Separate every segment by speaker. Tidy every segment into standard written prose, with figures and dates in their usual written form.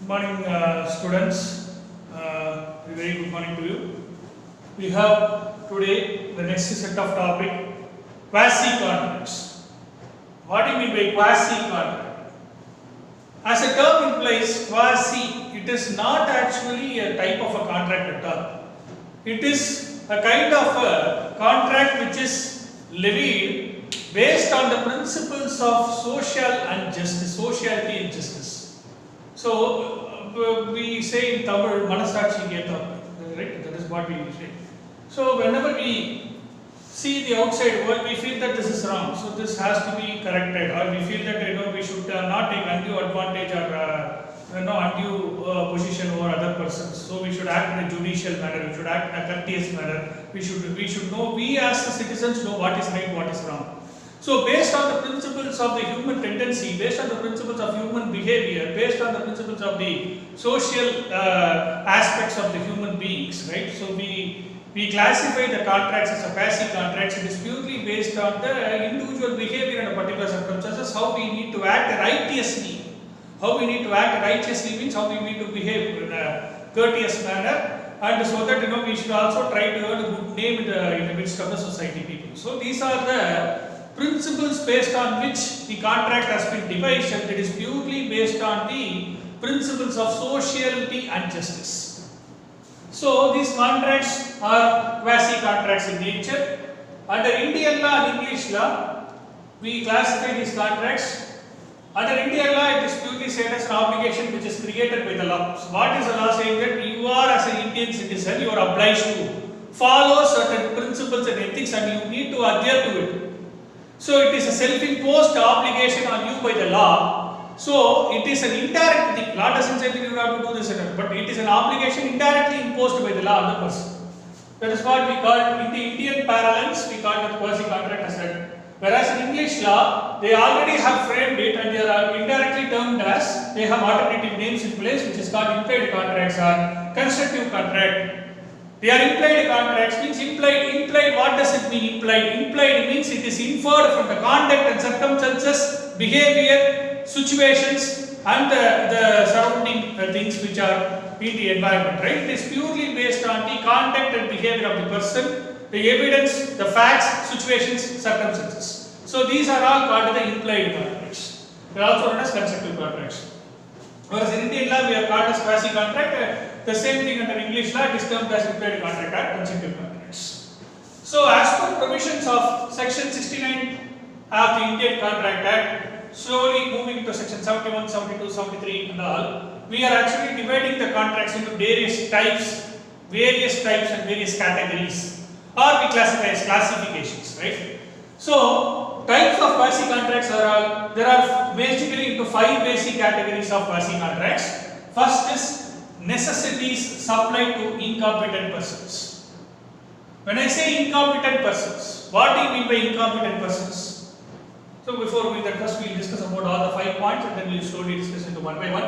Speaker 1: Good morning, students. Very good morning to you. We have today the next set of topic quasi contracts. What do you mean by quasi contract? As a term implies, quasi, it is not actually a type of a contract at all. It is a kind of a contract which is levied based on the principles of social and justice, sociality and justice. So we say in Tamil, Manasakshi Geta, right? That is what we say. So whenever we see the outside world, we feel that this is wrong. So this has to be corrected, or we feel that we should not take undue advantage or undue position over other persons. So we should act in a judicial manner. We should act in a courteous manner. We should know. We as the citizens know what is right, what is wrong. So based on the principles of the human tendency, based on the principles of human behavior, based on the principles of the social aspects of the human beings, right? So we classify the contracts as a quasi contracts. It is purely based on the individual behavior in a particular circumstances, how we need to act righteously. How we need to act righteously means how we need to behave in a courteous manner, and so that we should also try to earn a good name in the midst of the society people. So these are the principles based on which the contract has been devised, and it is purely based on the principles of sociality and justice. So these contracts are quasi contracts in nature. Under Indian law and English law, we classify these contracts. Under Indian law, it is purely said as an obligation which is created by the law. So what is the law saying? That you are, as an Indian citizen, you are obliged to follow certain principles and ethics, and you need to adhere to it. So it is a self-imposed obligation on you by the law. So it is an indirect thing. Law doesn't say that you have to do this, but it is an obligation indirectly imposed by the law on the person. That is what we call, in the Indian parlance, we call it quasi-contract as that. Whereas in English law, they already have framed it, and they are indirectly termed as, they have alternative names in place, which is called implied contracts or constructive contract. They are implied contracts, means implied, what does it mean implied? Implied means it is inferred from the conduct and circumstances, behavior, situations and the surrounding things which are in the environment, right? It is purely based on the conduct and behavior of the person, the evidence, the facts, situations, circumstances. So these are all called the implied contracts. They are also known as constructive contracts. Whereas in Indian law, we are called as quasi contract. The same thing under English law, it is termed as implied contract or constructive contracts. So as per provisions of section 69 of the Indian Contract Act, slowly moving to section 71, 72, 73 and all, we are actually dividing the contracts into various types and various categories, or we classify as classifications, right? So types of quasi contracts there are basically into 5 basic categories of quasi contracts. First is necessities supplied to incompetent persons. When I say incompetent persons, what do you mean by incompetent persons? So before we that, first we will discuss about all the 5 points, and then we will slowly discuss into one by one.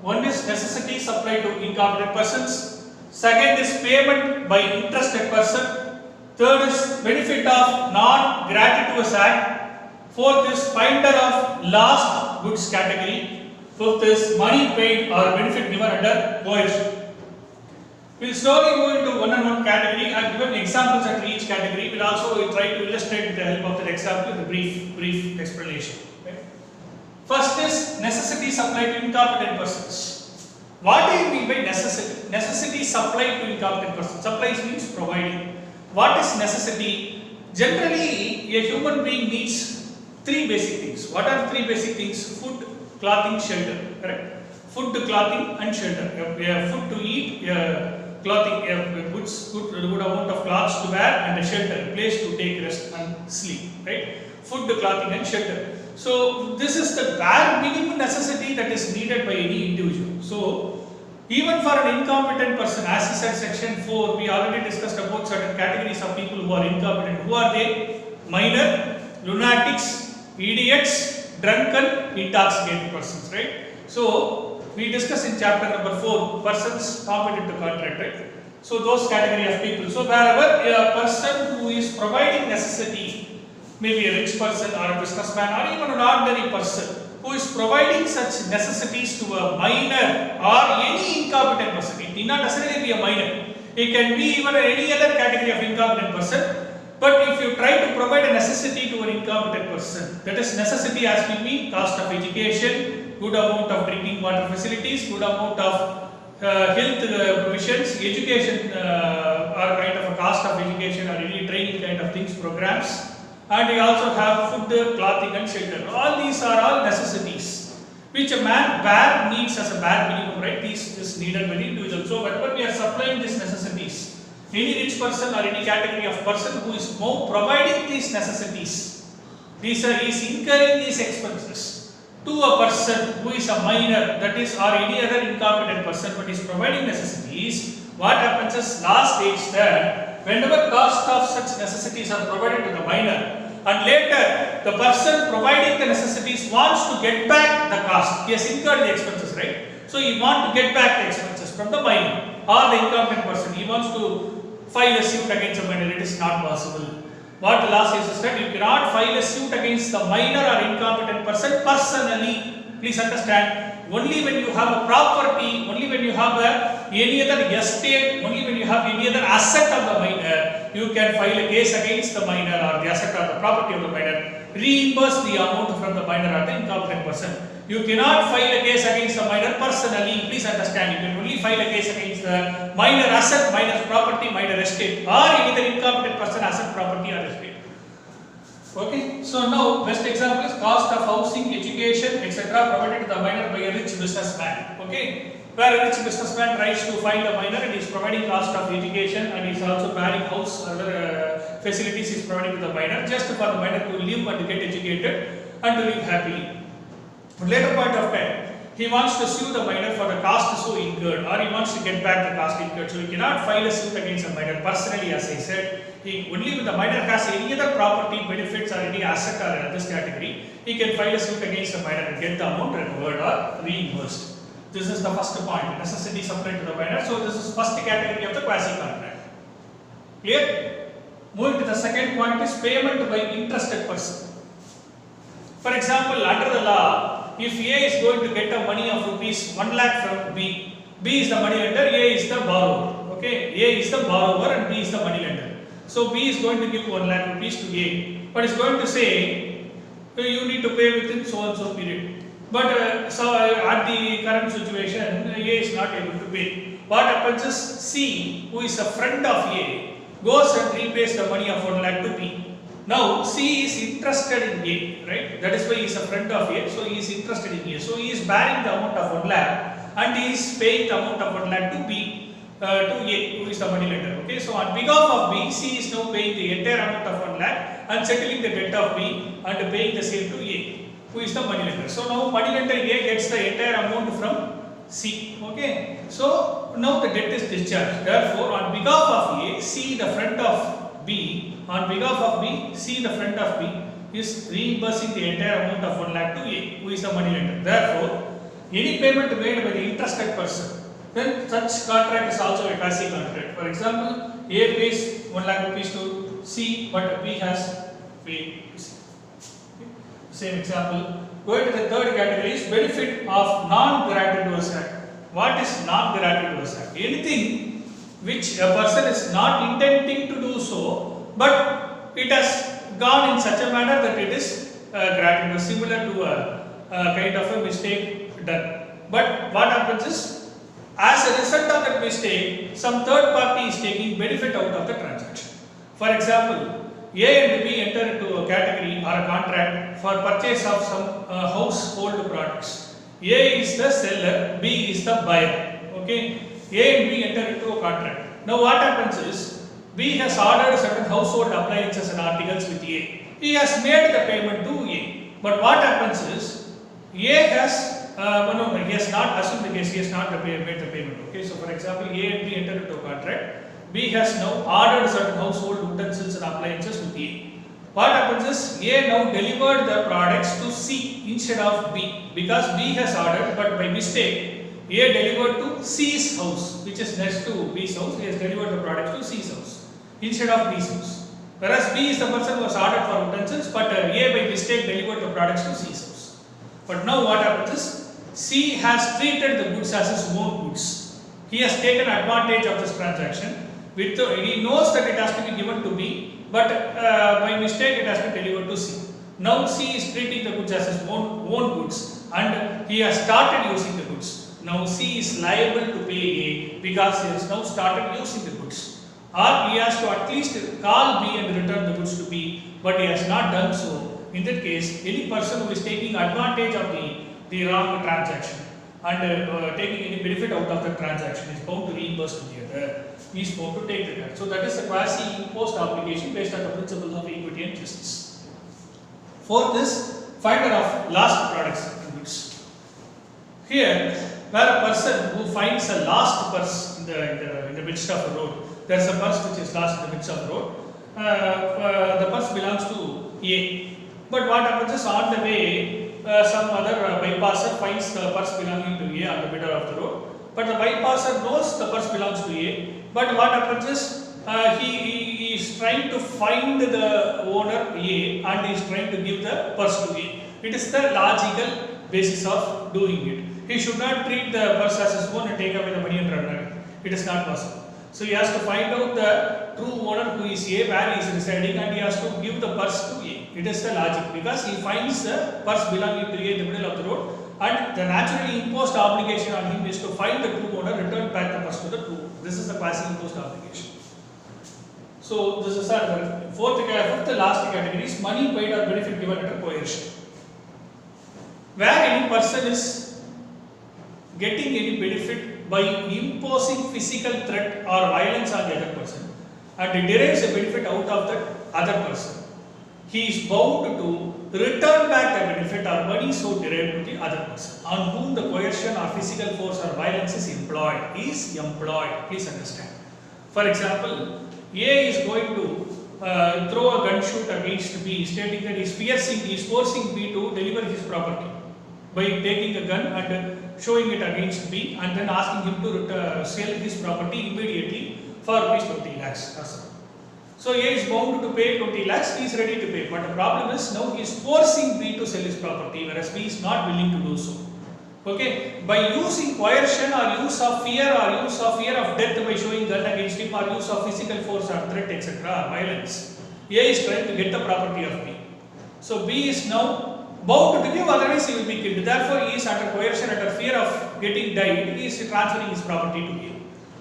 Speaker 1: One is necessities supplied to incompetent persons. Second is payment by interested person. Third is benefit of non-gratuitous act. Fourth is finder of lost goods category. Fifth is money paid or benefit given under coercion. We will slowly move into one category. I have given examples under each category. We will also try to illustrate with the help of that example in a brief explanation. Okay. First is necessity supplied to incompetent persons. What do you mean by necessity? Necessity supplied to incompetent persons. Supplies means providing. What is necessity? Generally, a human being needs 3 basic things. What are 3 basic things? Food, clothing, shelter. Correct? Food, clothing and shelter. We have food to eat, clothing, good amount of clothes to wear, and a shelter, a place to take rest and sleep. Right? Food, clothing and shelter. So this is the bare minimum necessity that is needed by any individual. So even for an incompetent person, as is said section 4, we already discussed about certain categories of people who are incompetent. Who are they? Minor, lunatics, idiots, drunken, intoxicated persons, right? So we discussed in chapter number 4, persons competent to contract, right? So those category of people. So wherever a person who is providing necessity, maybe a rich person or a businessman or even an ordinary person who is providing such necessities to a minor or any incompetent person. It need not necessarily be a minor. It can be even any other category of incompetent person. But if you try to provide a necessity to an incompetent person, that is necessity as we mean cost of education, good amount of drinking water facilities, good amount of health provisions, education or kind of a cost of education or any training kind of things, programs, and we also have food, clothing and shelter. All these are all necessities which a man bare needs as a bare minimum, right? These is needed by the individual. So whenever we are supplying these necessities, any rich person or any category of person who is more providing these necessities, is incurring these expenses to a person who is a minor, that is, or any other incompetent person but is providing necessities, what happens is last stage that whenever cost of such necessities are provided to the minor, and later the person providing the necessities wants to get back the cost, he has incurred the expenses, right? So he wants to get back the expenses from the minor or the incompetent person. He wants to file a suit against a minor. It is not possible. What the law says is that you cannot file a suit against the minor or incompetent person personally. Please understand, only when you have a property, only when you have any other estate, only when you have any other asset of the minor, you can file a case against the minor or the asset or the property of the minor, reimburse the amount from the minor or the incompetent person. You cannot file a case against the minor personally. Please understand, you can only file a case against the minor asset, minor property, minor estate, or any other incompetent person, asset, property, or estate. Okay, so now best example is cost of housing, education, etc. provided to the minor by a rich businessman. Okay, where a rich businessman tries to find a minor and is providing cost of education and is also bearing house, other facilities is providing to the minor just for the minor to live and get educated and to live happily. But later point of time, he wants to sue the minor for the cost so incurred, or he wants to get back the cost incurred. So he cannot file a suit against a minor personally, as I said. Only when the minor has any other property, benefits, or any asset or this category, he can file a suit against the minor and get the amount recovered or reimbursed. This is the first point, necessity supplied to the minor. So this is first category of the quasi-contract. Clear? Moving to the second point is payment by interested person. For example, under the law, if A is going to get a money of rupees 1 lakh from B, B is the money lender, A is the borrower. Okay, A is the borrower and B is the money lender. So B is going to give 1 lakh rupees to A, but is going to say you need to pay within so and so period. But so at the current situation, A is not able to pay. What happens is C, who is a friend of A, goes and repays the money of 1 lakh to B. Now C is interested in A, right? That is why he is a friend of A, so he is interested in A. So he is bearing the amount of 1 lakh and he is paying the amount of 1 lakh to B, to A, who is the money lender. Okay, so on behalf of B, C is now paying the entire amount of 1 lakh and settling the debt of B and paying the same to A, who is the money lender. So now money lender A gets the entire amount from C. Okay, so now the debt is discharged. Therefore, on behalf of A, C, the friend of B, on behalf of B, C, the friend of B, is reimbursing the entire amount of 1 lakh to A, who is the money lender. Therefore, any payment made by the interested person, then such contract is also a quasi-contract. For example, A pays 1 lakh rupees to C, but B has paid to C. Same example. Going to the third category is benefit of non-gratuitous act. What is non-gratuitous act? Anything which a person is not intending to do so, but it has gone in such a manner that it is gratuitous, similar to a kind of a mistake done. But what happens is, as a result of that mistake, some third party is taking benefit out of the transaction. For example, A and B enter into a category or a contract for purchase of some household products. A is the seller, B is the buyer. Okay, A and B enter into a contract. Now what happens is, B has ordered certain household appliances and articles with A. He has made the payment to A. But what happens is, A has he has not assumed the case, he has not made the payment. Okay, so for example, A and B enter into a contract. B has now ordered certain household utensils and appliances with A. What happens is, A now delivered the products to C instead of B, because B has ordered, but by mistake A delivered to C's house, which is next to B's house. He has delivered the products to C's house instead of B's house. Whereas B is the person who has ordered for utensils, but A by mistake delivered the products to C's house. But now what happens is, C has treated the goods as his own goods. He has taken advantage of this transaction. He knows that it has to be given to B, but by mistake it has been delivered to C. Now C is treating the goods as his own goods, and he has started using the goods. Now C is liable to pay A because he has now started using the goods. Or he has to at least call B and return the goods to B, but he has not done so. In that case, any person who is taking advantage of the wrong transaction and taking any benefit out of the transaction is bound to reimburse to the other. He is bound to take the debt. So that is a quasi-imposed obligation based on the principles of equity and justice. Fourth is finder of lost products and goods. Here, where a person who finds a lost purse in the midst of a road, there is a purse which is lost in the midst of the road. The purse belongs to A. But what happens is, on the way, some other bypasser finds the purse belonging to A on the middle of the road. But the bypasser knows the purse belongs to A. But what happens is, he is trying to find the owner A and he is trying to give the purse to A. It is the logical basis of doing it. He should not treat the purse as his own and take away the money and run away. It is not possible. So he has to find out the true owner who is A, where he is residing, and he has to give the purse to A. It is the logic because he finds the purse belonging to A in the middle of the road, and the naturally imposed obligation on him is to find the true owner, return back the purse to the true owner. This is the quasi-imposed obligation. So this is our fourth last category is money paid or benefit given under coercion. Where any person is getting any benefit by imposing physical threat or violence on the other person and he derives a benefit out of that other person, he is bound to return back the benefit or money so derived to the other person on whom the coercion or physical force or violence is employed. Please understand. For example, A is going to throw a gun shoot against B, stating that he is forcing B to deliver his property by taking a gun and showing it against B and then asking him to sell his property immediately for rupees 20 lakhs. So A is bound to pay 20 lakhs, he is ready to pay. But the problem is now he is forcing B to sell his property, whereas B is not willing to do so. Okay, by using coercion or use of fear of death by showing gun against him or use of physical force or threat etc. or violence, A is trying to get the property of B. So B is now bound to give, otherwise he will be killed. Therefore, he is under coercion, under fear of getting died, he is transferring his property to A.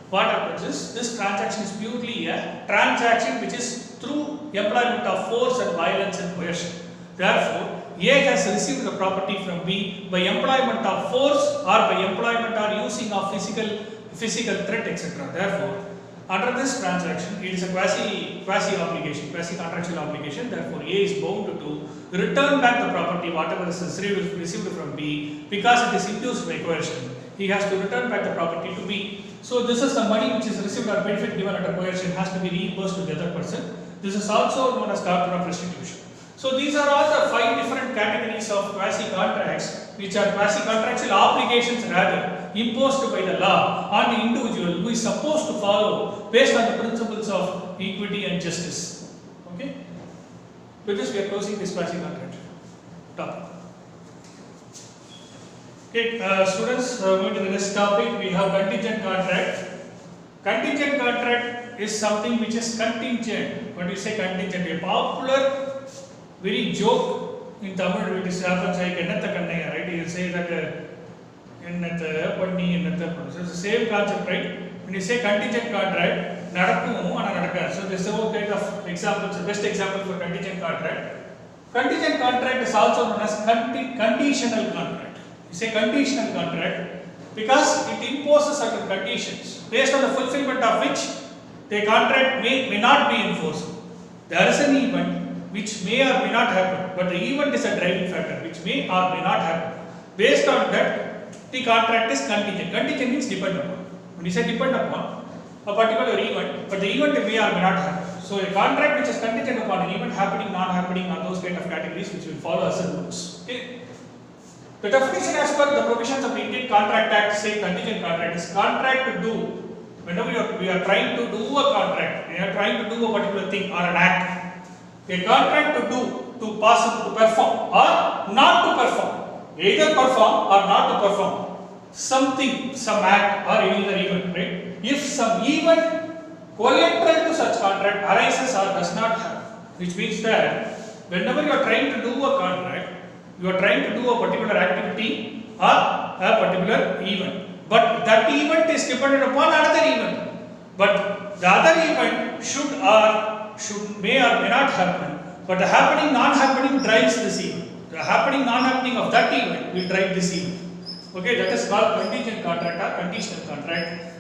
Speaker 1: What happens is, this transaction is purely a transaction which is through employment of force and violence and coercion. Therefore, A has received the property from B by employment of force or by employment or using of physical threat etc. Therefore, under this transaction, it is a quasi-contractual obligation. Therefore, A is bound to return back the property, whatever is received from B, because it is induced by coercion. He has to return back the property to B. So, this is the money which is received or benefit given under coercion has to be reimbursed to the other person. This is also known as doctrine of restitution. So, these are all the 5 different categories of quasi-contracts, which are quasi-contractual obligations rather imposed by the law on the individual who is supposed to follow based on the principles of equity and justice. Okay? With this, we are closing this quasi-contract topic. Okay, students, moving to the next topic, we have contingent contract. Contingent contract is something which is contingent. What do you say contingent? A popular, very joke in Tamil, it is happens like ennatha kannaiya, right? You say that ennatha panni ennatha panni. So it's the same concept, right? When you say contingent contract, nadakkum ana nadakka. So this is all kind of examples, the best example for contingent contract. Contingent contract is also known as conditional contract. You say conditional contract because it imposes certain conditions based on the fulfillment of which the contract may not be enforced. There is an event which may or may not happen, but the event is a driving factor which may or may not happen. Based on that, the contract is contingent. Contingent means depend upon. When you say depend upon a particular event, but the event may or may not happen. So a contract which is contingent upon an event happening, not happening, on those kind of categories which will follow as a rules. Okay. The definition as per the provisions of the Indian Contract Act say contingent contract is contract to do. Whenever we are trying to do a contract, we are trying to do a particular thing or an act. A contract to do, to perform or not to perform. either perform or not to perform something, some act or any other event, right? If some event collateral to such contract arises or does not happen, which means that whenever you are trying to do a contract, you are trying to do a particular activity or a particular event, but that event is dependent upon another event, but the other event may or may not happen, but the happening non-happening drives this event. The happening non-happening of that event will drive this event. Okay, that is called contingent contract or conditional contract.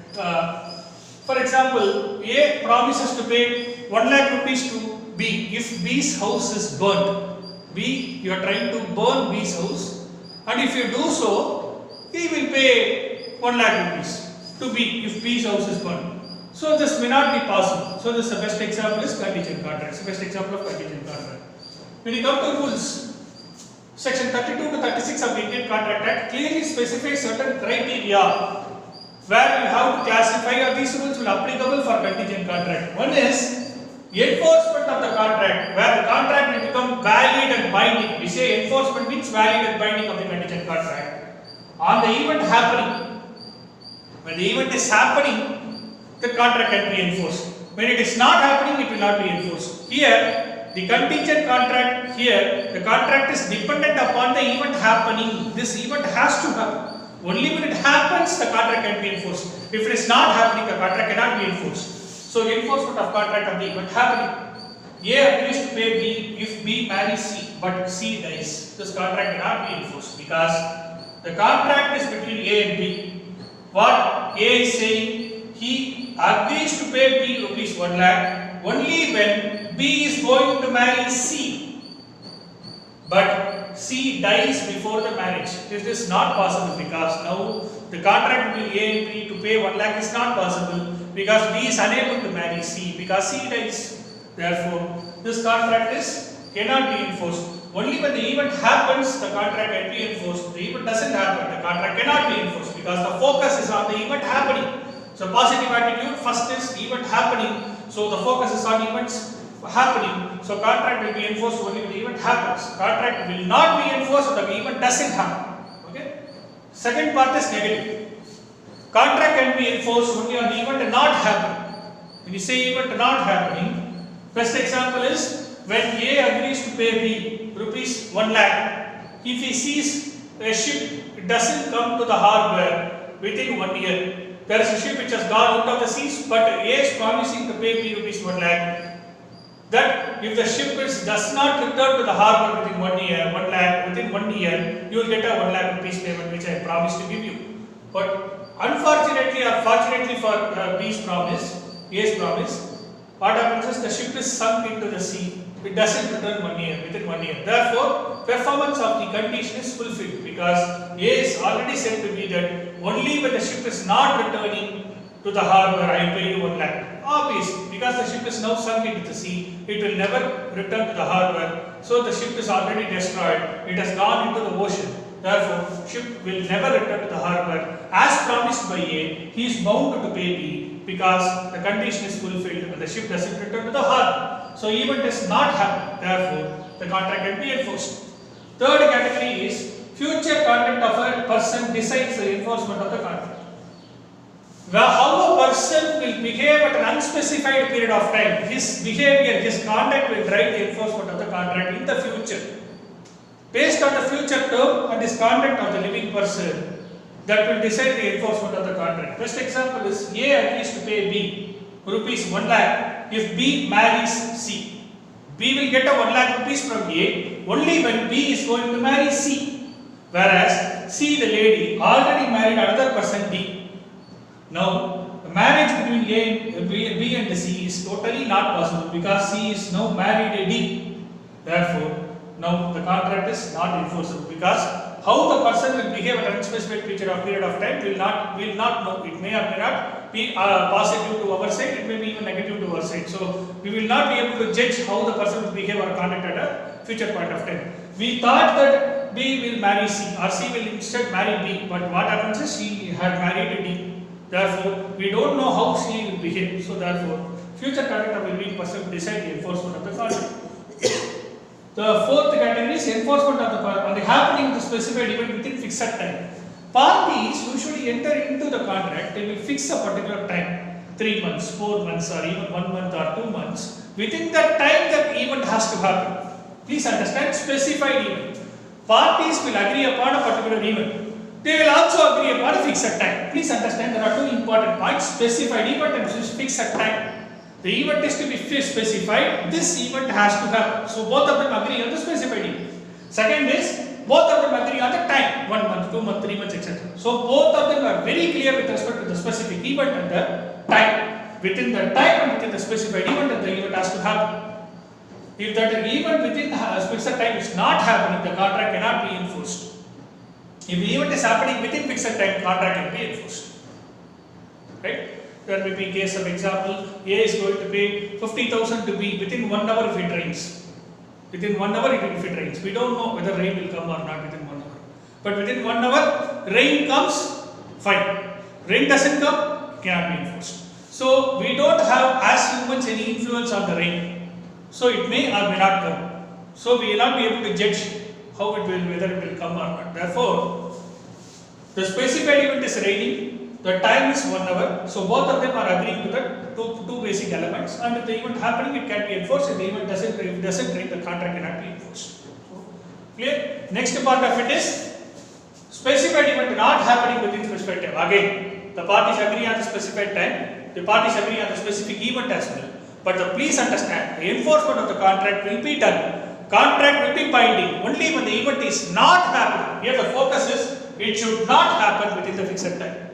Speaker 1: For example, A promises to pay 1 lakh rupees to B if B's house is burnt. B, you are trying to burn B's house, and if you do so, he will pay 1 lakh rupees to B if B's house is burnt. So this may not be possible. So this is the best example is contingent contract. It's the best example of contingent contract. When you come to rules, Section 32 to 36 of the Indian Contract Act clearly specifies certain criteria where you have to classify, or these rules will be applicable for contingent contract. One is enforcement of the contract, where the contract will become valid and binding. We say enforcement means valid and binding of the contingent contract. On the event happening, when the event is happening, the contract can be enforced. When it is not happening, it will not be enforced. Here, the contingent contract, here the contract is dependent upon the event happening. This event has to happen. Only when it happens, the contract can be enforced. If it is not happening, the contract cannot be enforced. So, enforcement of contract of the event happening. A agrees to pay B if B marries C, but C dies. This contract cannot be enforced because the contract is between A and B. What A is saying, he agrees to pay B rupees 1 lakh only when B is going to marry C, but C dies before the marriage. This is not possible because now the contract between A and B to pay 1 lakh is not possible because B is unable to marry C because C dies. Therefore, this contract cannot be enforced. Only when the event happens, the contract can be enforced. The event doesn't happen, the contract cannot be enforced because the focus is on the event happening. So, positive attitude first is event happening. So, the focus is on events happening. So, contract will be enforced only when the event happens. Contract will not be enforced if the event doesn't happen. Okay. Second part is negative. Contract can be enforced only on the event not happening. When you say event not happening, first example is when A agrees to pay B rupees 1 lakh. If he sees a ship doesn't come to the harbor within 1 year, there is a ship which has gone out of the seas, but A is promising to pay B rupees 1 lakh. That if the ship does not return to the harbor within 1 year, 1 lakh, within 1 year, you will get a 1 lakh rupees payment which I promised to give you. But unfortunately or fortunately for B's promise, A's promise, what happens is the ship is sunk into the sea. It doesn't return 1 year, within 1 year. Therefore, performance of the condition is fulfilled because A is already said to be that only when the ship is not returning to the harbor, I will pay you 1 lakh. Obviously, because the ship is now sunk into the sea, it will never return to the harbor. So, the ship is already destroyed. It has gone into the ocean. Therefore, ship will never return to the harbor. As promised by A, he is bound to pay B because the condition is fulfilled when the ship doesn't return to the harbor. So, event does not happen. Therefore, the contract can be enforced. Third category is future conduct of a person decides the enforcement of the contract. How a person will behave at an unspecified period of time, his behavior, his conduct will drive the enforcement of the contract in the future. Based on the future term and his conduct of the living person, that will decide the enforcement of the contract. Best example is A agrees to pay B rupees 1 lakh if B marries C. B will get a 1 lakh rupees from A only when B is going to marry C. Whereas C, the lady, already married another person D. Now, the marriage between B and C is totally not possible because C is now married a D. Therefore, now the contract is not enforceable because how the person will behave at an unspecified period of time will not know. It may or may not be positive to our side, it may be even negative to our side. So, we will not be able to judge how the person will behave or conduct at a future point of time. We thought that B will marry C or C will instead marry B, but what happens is she had married a D. Therefore, we don't know how she will behave. So, therefore, future conduct of a living person will decide the enforcement of the contract. The fourth category is enforcement of on the happening of the specified event within fixed time. Parties usually enter into the contract, they will fix a particular time, 3 months, 4 months, or even 1 month or 2 months. Within that time, that event has to happen. Please understand, specified event. Parties will agree upon a particular event. They will also agree upon a fixed time. Please understand, there are two important points: specified event and fixed time. The event is to be specified, this event has to happen. So both of them agree on the specified event. Second is, both of them agree on the time, 1 month, 2 months, 3 months, etc. So both of them are very clear with respect to the specific event and the time. Within the time and within the specified event, the event has to happen. If that event within a fixed time is not happening, the contract cannot be enforced. If the event is happening within fixed time, contract can be enforced. Right? There may be case of example, A is going to pay 50,000 to B within 1 hour if it rains. Within 1 hour if it rains. We don't know whether rain will come or not within 1 hour. But within 1 hour, rain comes, fine. Rain doesn't come, cannot be enforced. So we don't have as humans any influence on the rain. So it may or may not come. So we will not be able to judge how it will, whether it will come or not. Therefore, the specified event is raining. The time is 1 hour, so both of them are agreeing to the two basic elements, and if the event happening, it can be enforced. If the event doesn't rain, the contract cannot be enforced. So, clear? Next part of it is specified event not happening within specified time. Again, the parties agree on the specified time, the parties agree on the specific event as well. But please understand, the enforcement of the contract will be done. Contract will be binding only when the event is not happening. Here the focus is, it should not happen within the fixed time.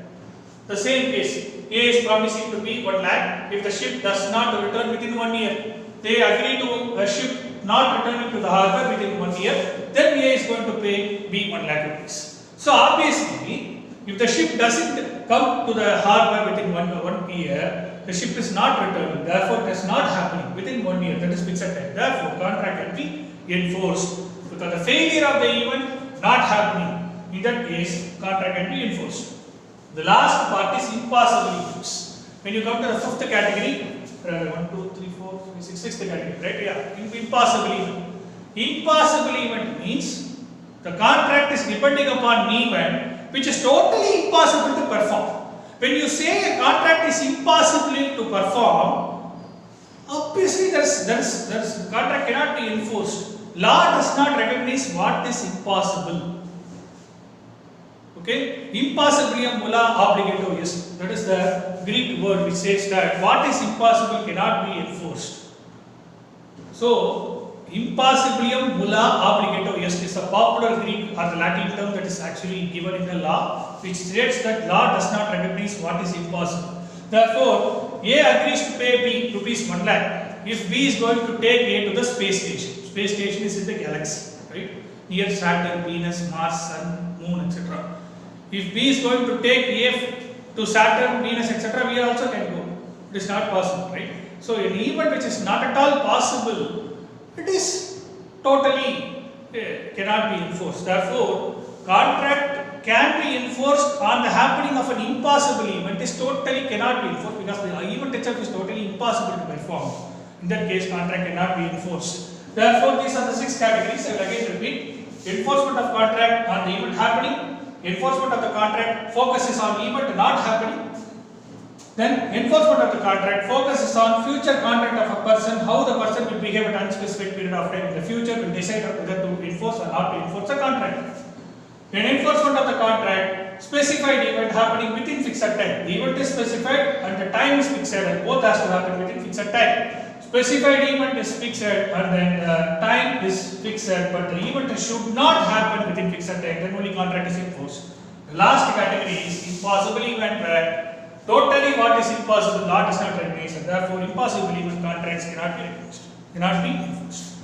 Speaker 1: The same case, A is promising to pay 1 lakh if the ship does not return within 1 year. They agree to a ship not returning to the harbour within 1 year, then A is going to pay B 1 lakh rupees. So obviously, if the ship doesn't come to the harbour within 1 year, the ship is not returning, therefore it is not happening within 1 year, that is fixed time. Therefore, contract can be enforced. Because the failure of the event not happening, in that case, contract can be enforced. The last part is impossible events. When you come to the fifth category, 1, 2, 3, 4, 5, 6, sixth category, right? Yeah, impossible event. Impossible event means the contract is depending upon an event which is totally impossible to perform. When you say a contract is impossible to perform, obviously there's contract cannot be enforced. Law does not recognize what is impossible. Okay, impossibilium mula obligato est. That is the Greek word which says that what is impossible cannot be enforced. So, impossibilium mula obligato est is a popular Greek or the Latin term that is actually given in the law, which states that law does not recognize what is impossible. Therefore, A agrees to pay B rupees 1 lakh if B is going to take A to the space station. Space station is in the galaxy, right? Near Saturn, Venus, Mars, Sun, Moon, etc. If B is going to take A to Saturn, Venus, etc., we also can go. It is not possible, right? So, an event which is not at all possible, it is totally cannot be enforced. Therefore, contract can be enforced on the happening of an impossible event. Is totally cannot be enforced because the event itself is totally impossible to perform. In that case, contract cannot be enforced. Therefore, these are the 6 categories. I will again repeat: enforcement of contract on the event happening. Enforcement of the contract focuses on event not happening. Then enforcement of the contract focuses on future conduct of a person, how the person will behave at unspecified period of time in the future will decide whether to enforce or not to enforce the contract. In enforcement of the contract, specified event happening within fixed time. The event is specified and the time is fixed, and both has to happen within fixed time. Specified event is fixed and then time is fixed, but the event should not happen within fixed time, then only contract is enforced. The last category is impossible event, where totally what is impossible, law does not recognize, and therefore impossible event contracts cannot be enforced, cannot be enforced.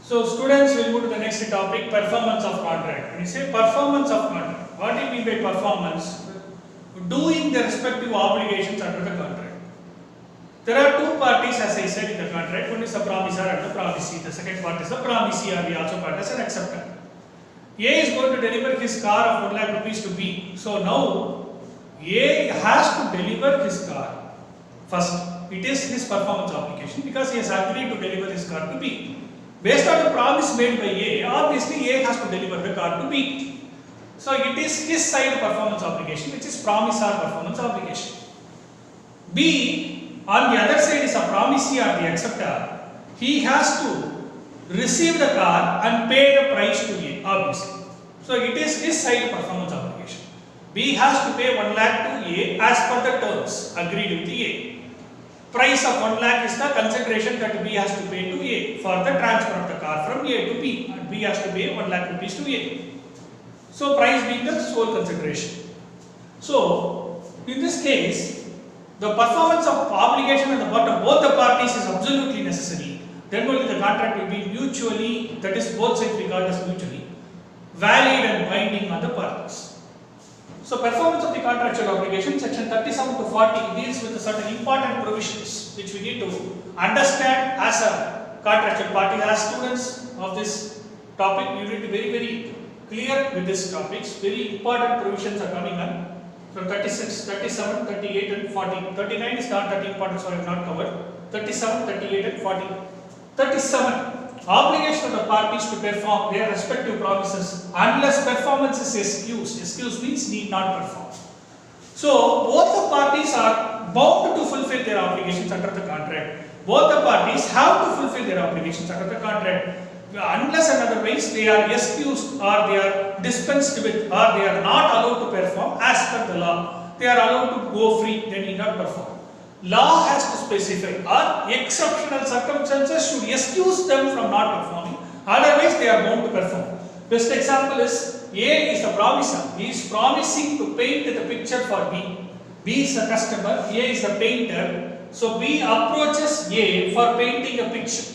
Speaker 1: So students, will move to the next topic, performance of contract. When you say performance of contract, what do you mean by performance? Doing the respective obligations under the contract. There are two parties, as I said, in the contract. One is the promisor and the promisee. The second part is the promisee, or we also call as an acceptor. A is going to deliver his car of 1 lakh rupees to B. So now A has to deliver his car first. it is his performance obligation because he has agreed to deliver his car to B. Based on the promise made by A, obviously A has to deliver the car to B. So it is his side performance obligation, which is promisor performance obligation. B, on the other side, is a promisee or the acceptor. He has to receive the car and pay the price to A, obviously. So it is his side performance obligation. B has to pay 1 lakh to A as per the terms agreed with A. Price of 1 lakh is the consideration that B has to pay to A for the transfer of the car from A to B, and B has to pay 1 lakh rupees to A. So price being the sole consideration. So in this case, the performance of obligation on the part of both the parties is absolutely necessary. Then only the contract will be mutually, that is both sides regarded as mutually valid and binding on the parties. So performance of the contractual obligation, section 37 to 40 deals with certain important provisions which we need to understand as a contractual party. As students of this topic, you need to be very clear with these topics. Very important provisions are coming on from 36, 37, 38 and 40. 39 is not that important, so I have not covered. 37, 38 and 40. 37. Obligation of the parties to perform their respective promises unless performance is excused. Excuse means need not perform. So both the parties are bound to fulfill their obligations under the contract. Both the parties have to fulfill their obligations under the contract. Unless and otherwise they are excused or they are dispensed with or they are not allowed to perform as per the law. They are allowed to go free, they need not perform. Law has to specify or exceptional circumstances should excuse them from not performing, otherwise they are bound to perform. Best example is A is the promiser. He is promising to paint the picture for B. B is the customer, A is the painter. So B approaches A for painting a picture.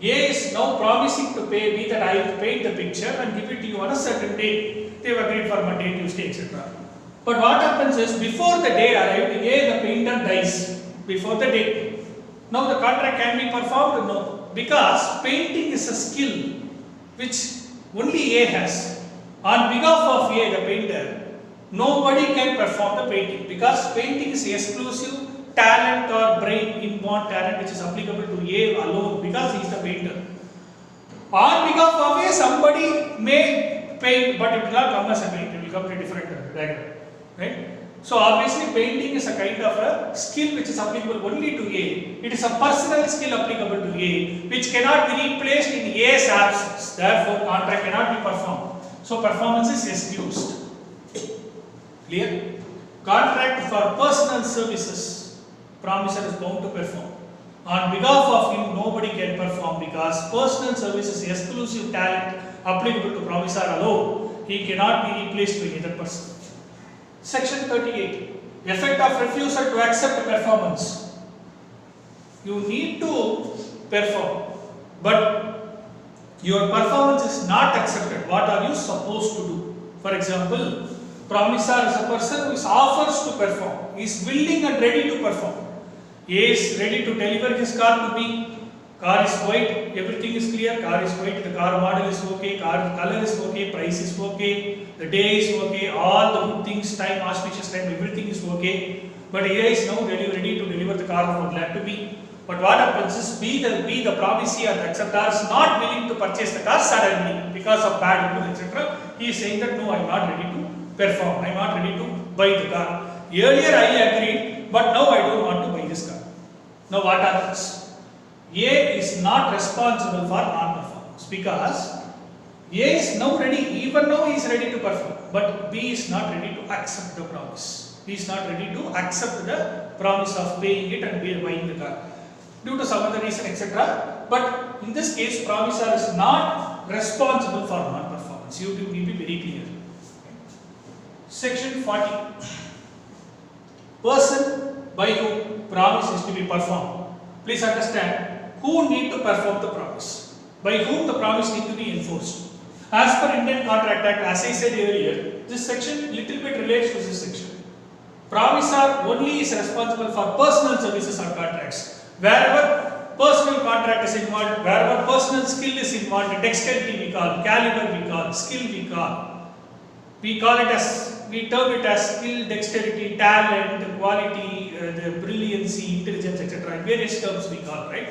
Speaker 1: A is now promising to pay B that I will paint the picture and give it to you on a certain day. They have agreed for Monday, Tuesday, etc. But what happens is, before the day arrived, A, the painter dies before the day. Now the contract can be performed? No. Because painting is a skill which only A has. On behalf of A, the painter, nobody can perform the painting because painting is exclusive talent or brain inborn talent which is applicable to A alone because he is the painter. On behalf of A, somebody may paint, but it will not come as a paint, it will come to a different diagram. Right? So obviously painting is a kind of a skill which is applicable only to A. It is a personal skill applicable to A which cannot be replaced in A's absence. Therefore contract cannot be performed. So performance is excused. Clear? Contract for personal services, promisor is bound to perform. On behalf of him, nobody can perform because personal service is exclusive talent applicable to promisor alone. He cannot be replaced by either person. Section 38. Effect of refusal to accept performance. You need to perform, but your performance is not accepted. What are you supposed to do? For example, promisor is a person who offers to perform. He is willing and ready to perform. A is ready to deliver his car to B. Car is white, everything is clear, car is white, the car model is okay, car color is okay, price is okay, the day is okay, all the good things, time, auspicious time, everything is okay. But A is now ready to deliver the car of 1 lakh to B. But what happens is B, the promisee or the acceptor is not willing to purchase the car suddenly because of bad input, etc. He is saying that no, I am not ready to perform, I am not ready to buy the car. Earlier I agreed, but now I don't want to buy this car. Now what happens? A is not responsible for non-performance because A is now ready, even now he is ready to perform, but B is not ready to accept the promise. He is not ready to accept the promise of paying it and buying the car due to some other reason, etc. But in this case, promisor is not responsible for non-performance. You need to be very clear. Section 40. Person by whom promise is to be performed. Please understand who need to perform the promise, by whom the promise need to be enforced. As per Indian Contract Act, as I said earlier, this section little bit relates to this section. Promisor only is responsible for personal services or contracts. Wherever personal contract is involved, wherever personal skill is involved, dexterity we call, caliber we call, skill we call. we term it as skill, dexterity, talent, quality, the brilliancy, intelligence, etc. Various terms we call, right?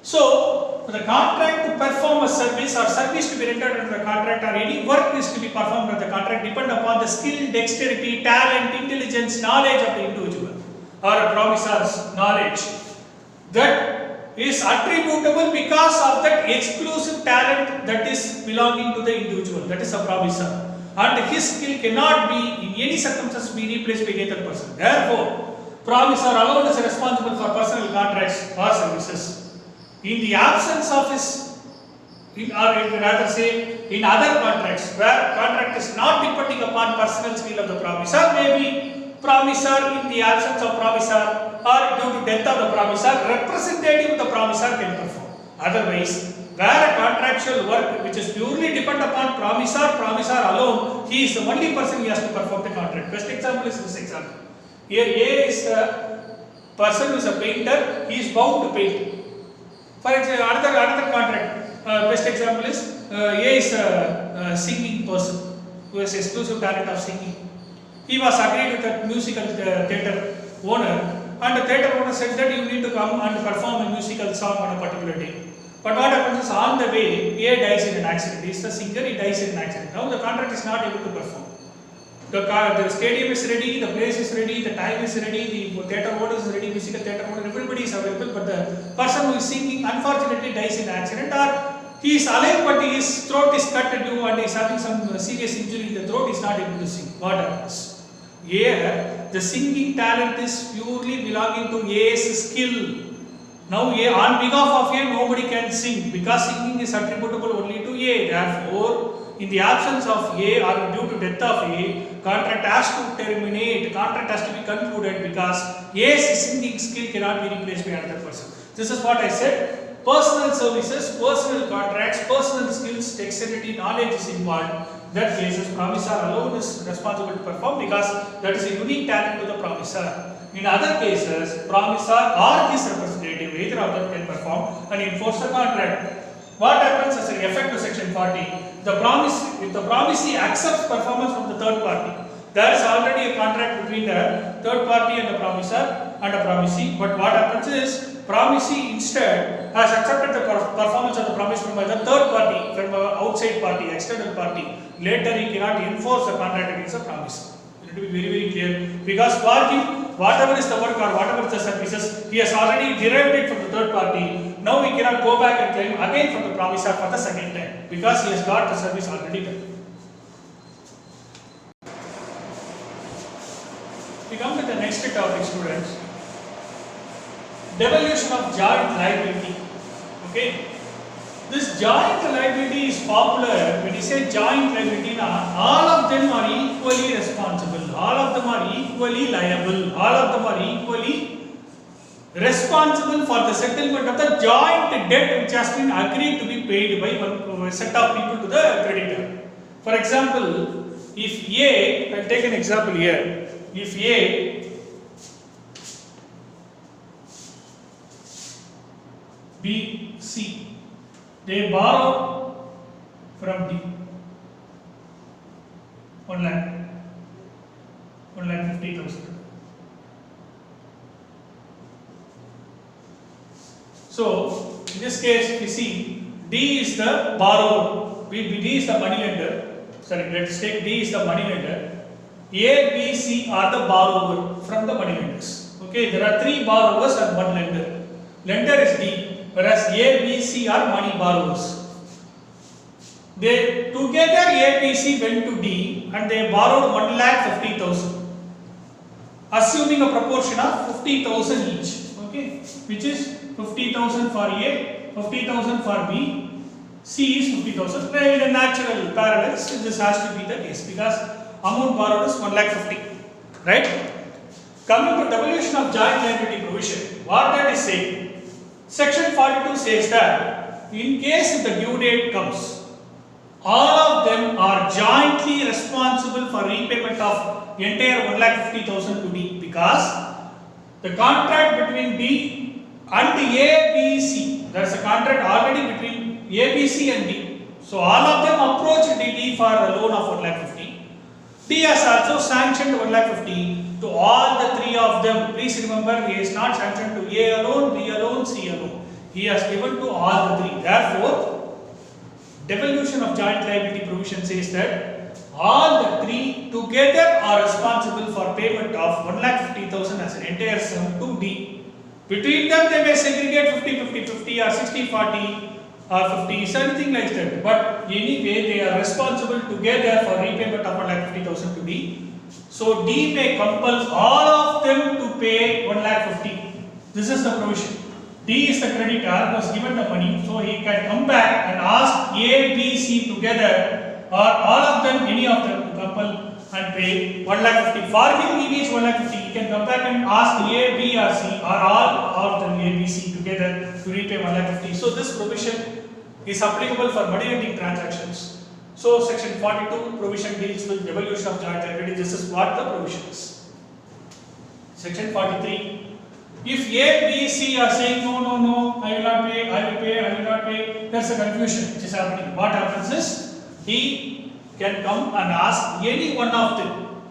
Speaker 1: So, the contract to perform a service or service to be rendered under the contract or any work is to be performed under the contract depend upon the skill, dexterity, talent, intelligence, knowledge of the individual or a promisor's knowledge that is attributable because of that exclusive talent that is belonging to the individual, that is a promisor. And his skill cannot be in any circumstances be replaced by any other person. Therefore, promisor alone is responsible for personal contracts or services. In the absence of his, in other contracts where contract is not depending upon personal skill of the promisor, maybe promisor in the absence of promisor or due to death of the promisor, representative of the promisor can perform. Otherwise, where a contractual work which is purely dependent upon promisor alone, he is the only person who has to perform the contract. Best example is this example. Here A is a person who is a painter, he is bound to paint. For example, another contract, best example is A is a singing person who has exclusive talent of singing. He was agreed with a musical theatre owner, and the theatre owner said that you need to come and perform a musical song on a particular day. But what happens is on the way, A dies in an accident. He is the singer, he dies in an accident. Now the contract is not able to perform. The stadium is ready, the place is ready, the time is ready, the theatre owner is ready, musical theatre owner, everybody is available, but the person who is singing unfortunately dies in an accident, or he is alive but his throat is cut due and he is having some serious injury in the throat, he is not able to sing. What happens? Here, the singing talent is purely belonging to A's skill. Now on behalf of A, nobody can sing because singing is attributable only to A. Therefore, in the absence of A or due to death of A, contract has to terminate, contract has to be concluded because A's singing skill cannot be replaced by another person. This is what I said. Personal services, personal contracts, personal skills, dexterity, knowledge is involved. That cases, promisor alone is responsible to perform because that is a unique talent to the promisor. In other cases, promisor or his representative, either of them can perform and enforce the contract. What happens as an effect of section 40? If the promisee accepts performance from the third party, there is already a contract between the third party and the promisor and the promisee. But what happens is, promisee instead has accepted the performance of the promise from the third party, from an outside party, external party. Later he cannot enforce the contract against the promisor. It will be very, very clear. Because for him, whatever is the work or whatever is the services, he has already derived it from the third party. Now he cannot go back and claim again from the promisor for the second time because he has got the service already done. We come to the next topic, students. Devolution of joint liability. Okay. This joint liability is popular. When you say joint liability, all of them are equally responsible. All of them are equally liable. All of them are equally responsible for the settlement of the joint debt which has been agreed to be paid by one set of people to the creditor. For example, if A, I'll take an example here. If A, B, C, they borrow from D 1,50,000. So in this case, we see D is the borrower, D is the money lender. Sorry, let's take D is the money lender. A, B, C are the borrower from the money lenders. Okay, there are three borrowers and one lender. Lender is D, whereas A, B, C are money borrowers. They together A, B, C went to D and they borrowed 1,50,000, assuming a proportion of 50,000 each. Okay, which is 50,000 for A, 50,000 for B, C is 50,000. In a natural parallels, this has to be the case because amount borrowed is 1,50,000. Right? Coming to devolution of joint liability provision, what that is saying, section 42 says that in case if the due date comes, all of them are jointly responsible for repayment of entire 1,50,000 to D because the contract between D and A, B, C, there is a contract already between A, B, C and D. So all of them approach D for a loan of 1,50,000. D has also sanctioned 1,50,000 to all the three of them. Please remember, he is not sanctioned to A alone, B alone, C alone. He has given to all the three. Therefore, devolution of joint liability provision says that all the three together are responsible for payment of 1,50,000 as an entire sum to D. Between them, they may segregate 50-50-50 or 60-40 or 50, something like that. But anyway, they are responsible together for repayment of 1,50,000 to D. So D may compel all of them to pay 1,50,000. This is the provision. D is the creditor who has given the money, so he can come back and ask A, B, C together, or all of them, any of them, to compel and pay 1,50,000. For him, he needs 1,50,000. He can come back and ask A, B, or C, or all of them, A, B, C together to repay 1,50,000. So this provision is applicable for money lending transactions. So section 42 provision deals with devolution of joint liability. This is what the provision is. Section 43. If A, B, C are saying no, I will not pay, I will not pay, there's a confusion which is happening. What happens is, he can come and ask any one of them.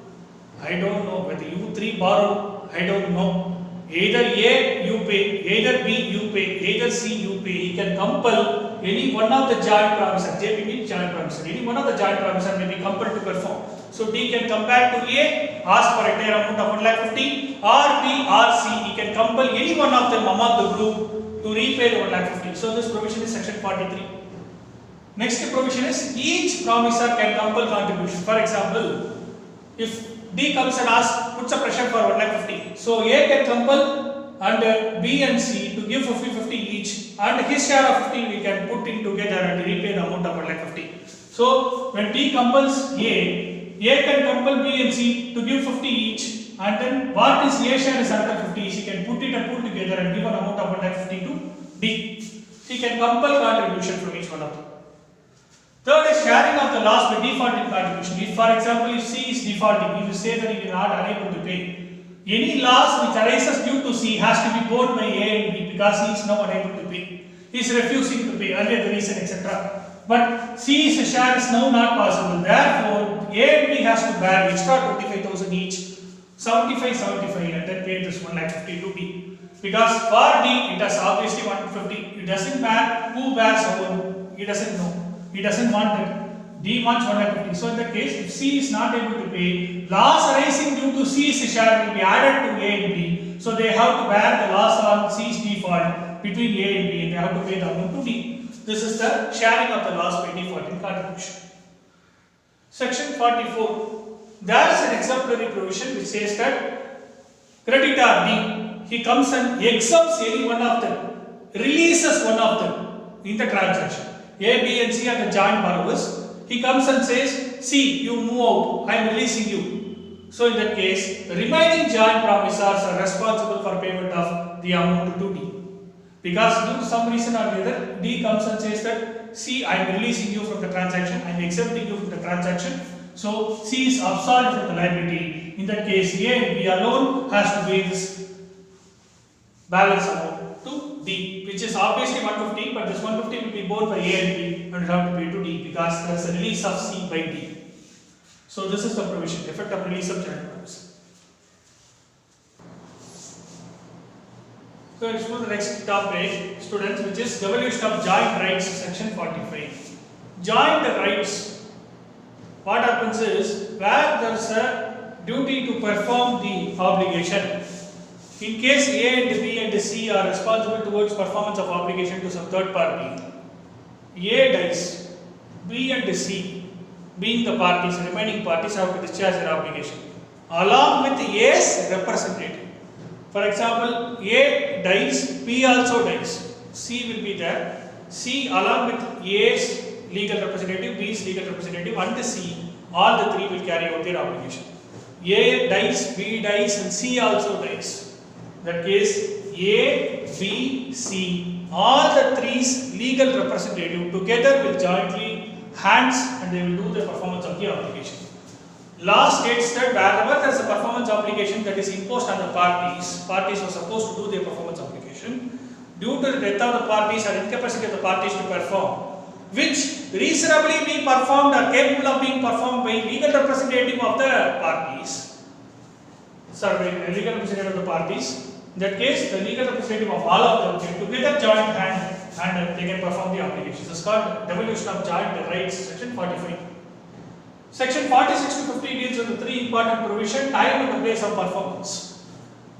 Speaker 1: I don't know whether you three borrow, I don't know. Either A you pay, either B you pay, either C you pay. He can compel any one of the joint promisor. JP means joint promisor. Any one of the joint promisor may be compelled to perform. So D can come back to A, ask for entire amount of 1,50,000, or B or C. He can compel any one of them among the group to repay the 1,50,000. So this provision is section 43. Next provision is each promisor can compel contribution. For example, if D comes and asks, puts a pressure for 1,50,000. So A can compel and B and C to give 50-50 each, and his share of 50 we can put in together and repay the amount of 1,50,000. So when D compels A can compel B and C to give 50 each, and then what is A share is another 50. He can put it and put together and give an amount of 1,50,000 to D. He can compel contribution from each one of them. Third is sharing of the loss by defaulting contribution. If, for example, if C is defaulting, he will say that he is not unable to pay. Any loss which arises due to C has to be borne by A and B because he is now unable to pay. He is refusing to pay, earlier the reason, etc. But C's share is now not possible. Therefore, A and B has to bear extra 25,000 each, 75, and then pay this 1,50,000 to D. Because for D, it has obviously 150. It doesn't matter who bears alone. He doesn't know. He doesn't want it. D wants 1,50,000. So in that case, if C is not able to pay, loss arising due to C's share will be added to A and B. So they have to bear the loss on C's default between A and B, and they have to pay the amount to D. This is the sharing of the loss by default in contribution. Section 44. There is an exemplary provision which says that creditor D, he comes and exempts any one of them, releases one of them in the transaction. A, B and C are the joint borrowers. He comes and says, C, you move out, I am releasing you. So in that case, the remaining joint promisors are responsible for payment of the amount to D. Because due to some reason or the other, D comes and says that, C, I am releasing you from the transaction, I am exempting you from the transaction. So C is absolved from the liability. In that case, A and B alone has to pay this balance amount to D, which is obviously 150, but this 150 will be borne by A and B and will have to pay to D because there is a release of C by D. So this is the provision, effect of release of joint promisor. So let's move to the next topic, students, which is devolution of joint rights, section 45. Joint rights, what happens is, where there is a duty to perform the obligation. In case A and B and C are responsible towards performance of obligation to some third party, A dies, B and C, being the parties, remaining parties, have to discharge their obligation along with A's representative. For example, A dies, B also dies, C will be there. C along with A's legal representative, B's legal representative and C, all the three will carry out their obligation. A dies, B dies and C also dies. In that case, A, B, C, all the three's legal representative together will jointly hands and they will do the performance of the obligation. Law states that wherever there is a performance obligation that is imposed on the parties are supposed to do their performance obligation. Due to the death of the parties or incapacity of the parties to perform, which reasonably be performed or capable of being performed by legal representative of the parties, legal representative of the parties. In that case, the legal representative of all of them can together join hand and they can perform the obligations. This is called devolution of joint rights, section 45. Section 46 to 50 deals with the three important provisions: time and the place of performance.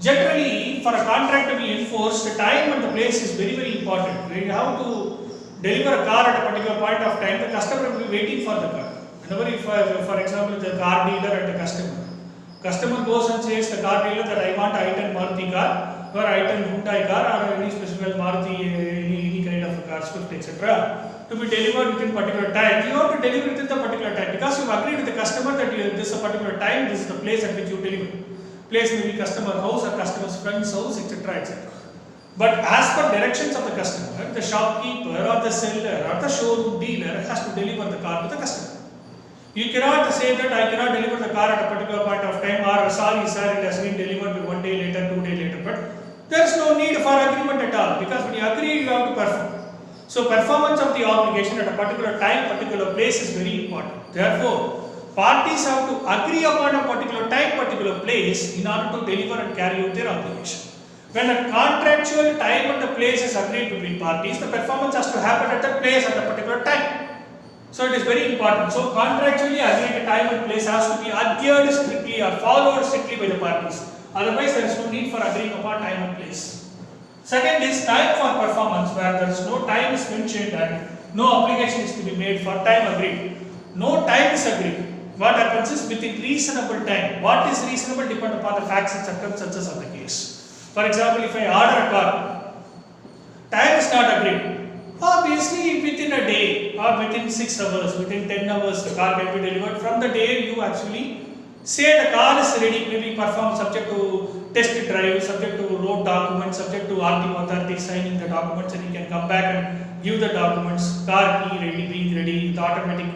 Speaker 1: Generally, for a contract to be enforced, the time and the place is very, very important. When you have to deliver a car at a particular point of time, the customer will be waiting for the car. Whenever, if, for example, the car dealer and the customer goes and says the car dealer that I want i10 Maruti car, or i10 Hyundai car, or any specific Maruti, any kind of a car, Swift, etc., to be delivered within particular time. You have to deliver within the particular time because you agreed with the customer that this is a particular time, this is the place at which you deliver. Place may be customer house or customer's friend's house, etc., etc. But as per directions of the customer, the shopkeeper or the seller or the showroom dealer has to deliver the car to the customer. You cannot say that I cannot deliver the car at a particular point of time, or sorry sir, it has been delivered 1 day later, 2 days later. But there is no need for agreement at all, because when you agree, you have to perform. So performance of the obligation at a particular time, particular place is very important. Therefore, parties have to agree upon a particular time, particular place in order to deliver and carry out their obligation. When a contractual time and the place is agreed between parties, the performance has to happen at that place at a particular time. So it is very important. So contractually agreed time and place has to be adhered strictly or followed strictly by the parties. Otherwise, there is no need for agreeing upon time and place. Second is time for performance, where there is no time is mentioned and no obligation is to be made for time agreed. No time is agreed. What happens is within reasonable time. What is reasonable depends upon the facts and circumstances of the case. For example, if I order a car, time is not agreed. Obviously, within a day or within 6 hours, within 10 hours, the car can be delivered. From the day you actually say the car is ready, maybe performed subject to test drive, subject to road documents, subject to RTO authority signing the documents, and you can come back and give the documents. Car key ready, being ready, the automatic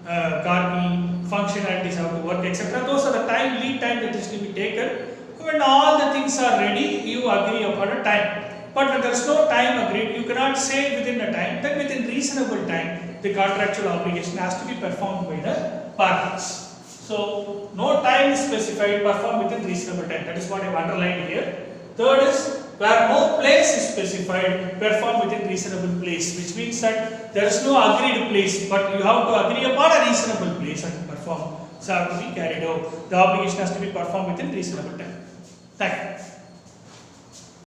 Speaker 1: car key functionalities have to work, etc. Those are the time, lead time that is to be taken. When all the things are ready, you agree upon a time. But when there is no time agreed, you cannot say within a time. Then within reasonable time, the contractual obligation has to be performed by the parties. So no time is specified, perform within reasonable time. That is what I have underlined here. Third is where no place is specified, perform within reasonable place, which means that there is no agreed place, but you have to agree upon a reasonable place and perform. So have to be carried out. The obligation has to be performed within reasonable time. Thank you.